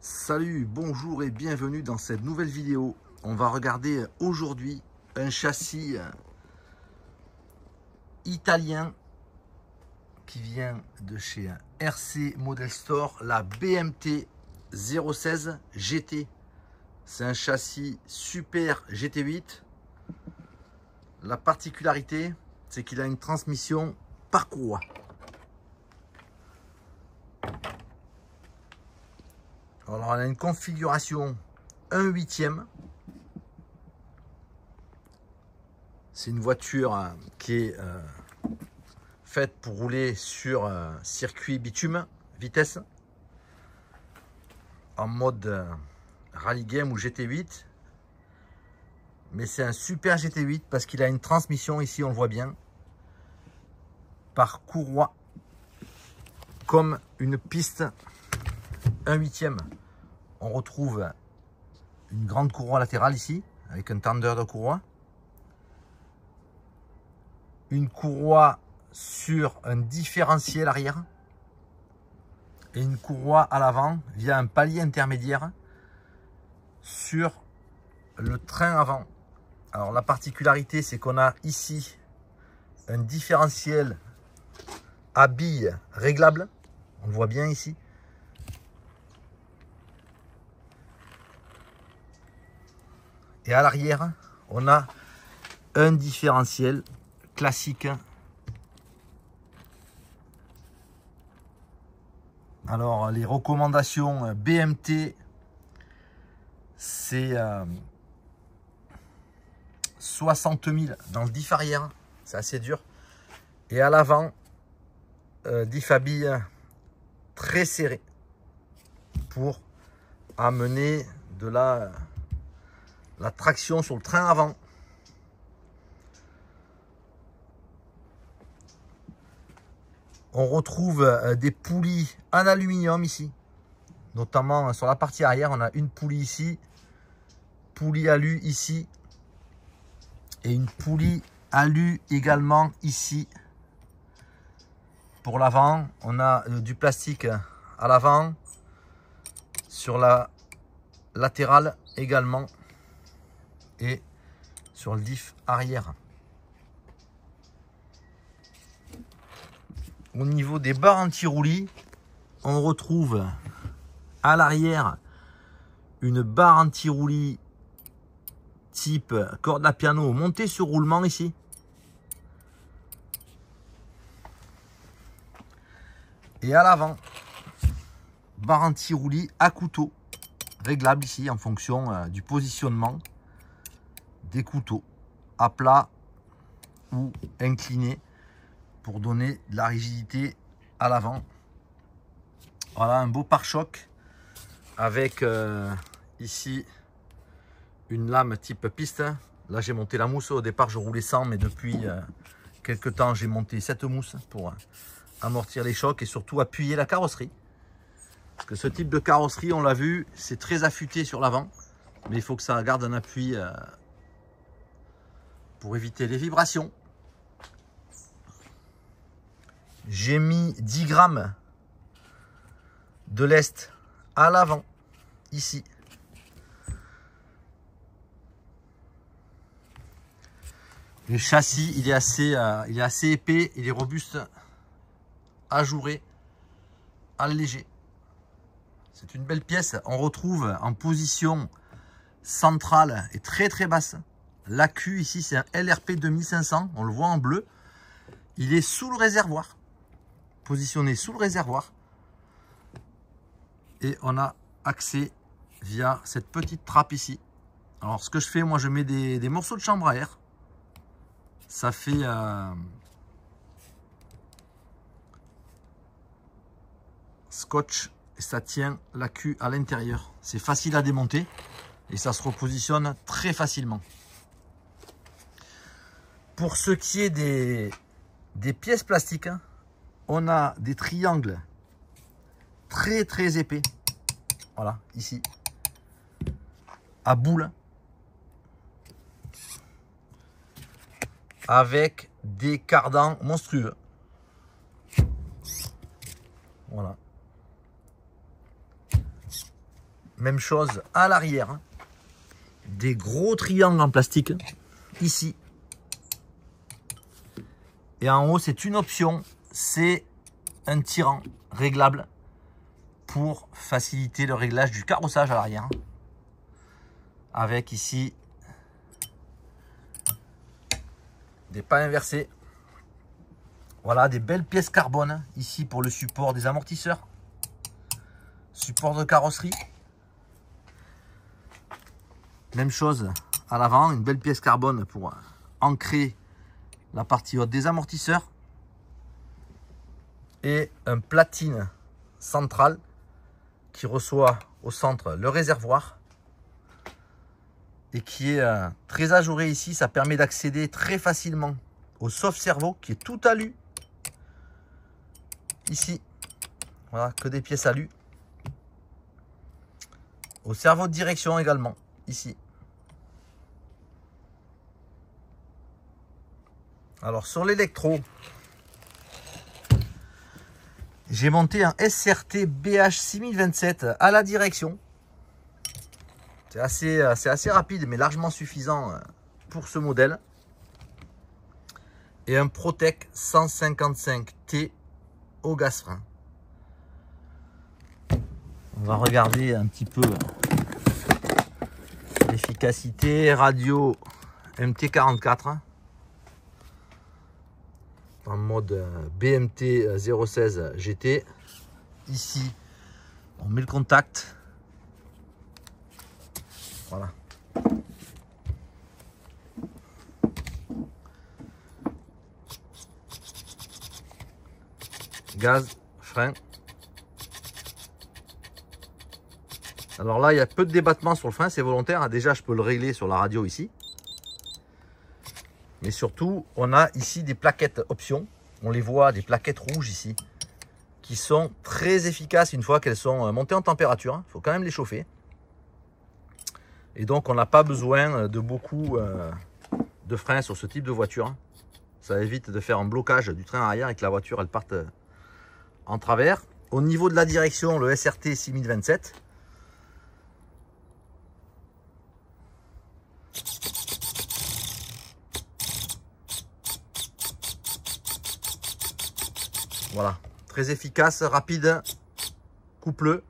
Salut, bonjour et bienvenue dans cette nouvelle vidéo. On va regarder aujourd'hui un châssis italien qui vient de chez RC Model Store, la BMT 016 GT. C'est un châssis super GT8. La particularité, c'est qu'il a une transmission par courroie. Alors, on a une configuration 1/8. C'est une voiture qui est faite pour rouler sur circuit bitume, vitesse, en mode rally game ou GT8. Mais c'est un super GT8 parce qu'il a une transmission, ici on le voit bien, par courroie, comme une piste 1/8. On retrouve une grande courroie latérale ici, avec un tendeur de courroie. Une courroie sur un différentiel arrière. Et une courroie à l'avant via un palier intermédiaire sur le train avant. Alors la particularité, c'est qu'on a ici un différentiel à billes réglable. On le voit bien ici. Et à l'arrière, on a un différentiel classique. Alors, les recommandations BMT, c'est 60 000 dans le diff arrière. C'est assez dur. Et à l'avant, diff à billes très serré pour amener de la traction sur le train avant. On retrouve des poulies en aluminium ici, notamment sur la partie arrière. On a une poulie ici, poulie alu ici et une poulie alu également ici. Pour l'avant, on a du plastique à l'avant, sur la latérale également, et sur le diff arrière. Au niveau des barres anti-roulis, on retrouve à l'arrière une barre anti-roulis type corde à piano montée sur roulement ici. Et à l'avant, barre anti-roulis à couteau, réglable ici en fonction du positionnement des couteaux, à plat ou incliné, pour donner de la rigidité à l'avant. Voilà un beau pare-choc avec ici une lame type piste. Là j'ai monté la mousse, au départ je roulais sans, mais depuis quelques temps j'ai monté cette mousse pour amortir les chocs et surtout appuyer la carrosserie. Parce que ce type de carrosserie, on l'a vu, c'est très affûté sur l'avant, mais il faut que ça garde un appui pour éviter les vibrations. J'ai mis 10 grammes de lest à l'avant, ici. Le châssis, il est assez épais, il est robuste, ajouré, allégé. C'est une belle pièce. On retrouve en position centrale et très très basse. L'accu ici, c'est un LRP 2500, on le voit en bleu. Il est sous le réservoir, positionné sous le réservoir. Et on a accès via cette petite trappe ici. Alors ce que je fais, moi je mets des morceaux de chambre à air. Ça fait scotch et ça tient l'accu à l'intérieur. C'est facile à démonter et ça se repositionne très facilement. Pour ce qui est des pièces plastiques, on a des triangles très très épais. Voilà, ici, à boule, avec des cardans monstrueux. Voilà. Même chose à l'arrière. Des gros triangles en plastique ici. Et en haut, c'est une option. C'est un tirant réglable pour faciliter le réglage du carrossage à l'arrière. Avec ici des pas inversés. Voilà, des belles pièces carbone ici pour le support des amortisseurs. Support de carrosserie. Même chose à l'avant, une belle pièce carbone pour ancrer la partie haute des amortisseurs. Et un platine central qui reçoit au centre le réservoir. Et qui est très ajouré ici. Ça permet d'accéder très facilement au sauve-cerveau qui est tout alu. Ici, voilà, que des pièces alu. Au cerveau de direction également, ici. Alors sur l'électro, j'ai monté un SRT BH6027 à la direction. C'est assez rapide mais largement suffisant pour ce modèle. Et un Protec 155T au gaz frein. On va regarder un petit peu l'efficacité. Radio MT44 en mode BMT 016 GT. Ici, on met le contact. Voilà. Gaz, frein. Alors là, il y a peu de débattement sur le frein, c'est volontaire. Déjà, je peux le régler sur la radio ici. Mais surtout, on a ici des plaquettes options. On les voit, des plaquettes rouges ici, qui sont très efficaces une fois qu'elles sont montées en température. Il faut quand même les chauffer. Et donc, on n'a pas besoin de beaucoup de freins sur ce type de voiture. Ça évite de faire un blocage du train arrière et que la voiture elle parte en travers. Au niveau de la direction, le SRT 6027. Voilà, très efficace, rapide, couple.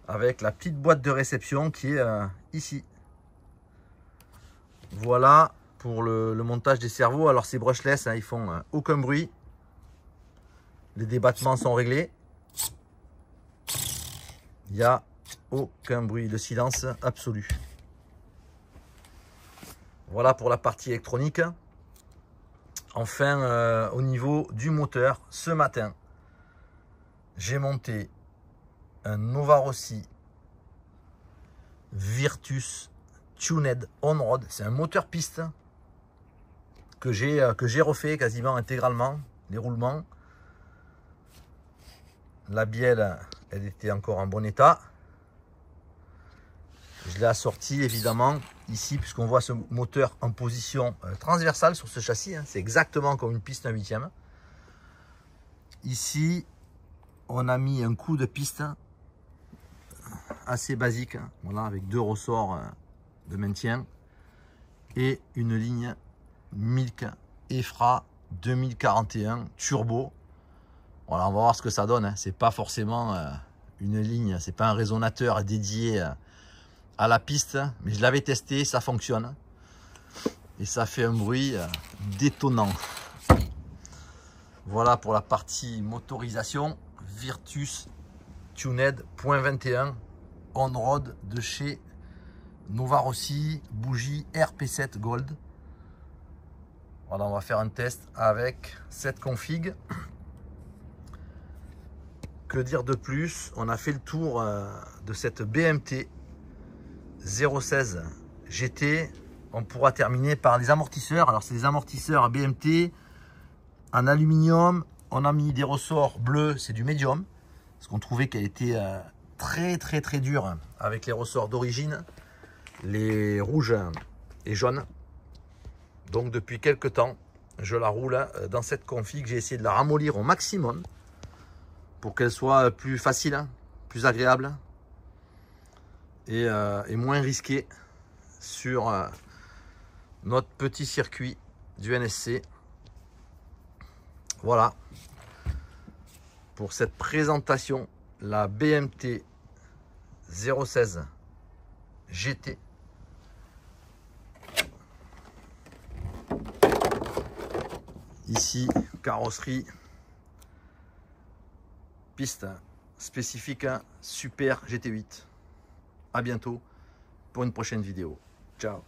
Avec la petite boîte de réception qui est ici. Voilà pour le montage des servos. Alors ces brushless, hein, ils font aucun bruit. Les débattements sont réglés. Il n'y a aucun bruit, de silence absolu. Voilà pour la partie électronique. Enfin, au niveau du moteur, ce matin, j'ai monté un Novarossi Virtus Tuned On-Road. C'est un moteur piste que j'ai refait quasiment intégralement, les roulements. La bielle, elle était encore en bon état. Je l'ai assorti évidemment ici, puisqu'on voit ce moteur en position transversale sur ce châssis. Hein. C'est exactement comme une piste 1/8. Ici, on a mis un coup de piste assez basique, hein. Voilà, avec 2 ressorts de maintien et une ligne Milk EFRA 2041 turbo. Voilà, on va voir ce que ça donne, hein. C'est pas forcément une ligne, c'est pas un résonateur dédié à la piste, mais je l'avais testé, ça fonctionne et ça fait un bruit détonnant. Voilà pour la partie motorisation. Virtus Tuned .21 on-road de chez Novarossi, bougie RP7 Gold. Voilà, on va faire un test avec cette config. Que dire de plus? On a fait le tour de cette BMT 016 GT. On pourra terminer par les amortisseurs. Alors c'est des amortisseurs BMT en aluminium. On a mis des ressorts bleus, c'est du médium, parce qu'on trouvait qu'elle était très dure avec les ressorts d'origine, les rouges et jaunes. Donc depuis quelques temps, je la roule dans cette config. J'ai essayé de la ramollir au maximum. pour qu'elle soit plus facile, plus agréable et moins risquée sur notre petit circuit du NSC. Voilà pour cette présentation, la BMT 016 GT. Ici, carrosserie, piste spécifique Super GT8. À bientôt pour une prochaine vidéo. Ciao.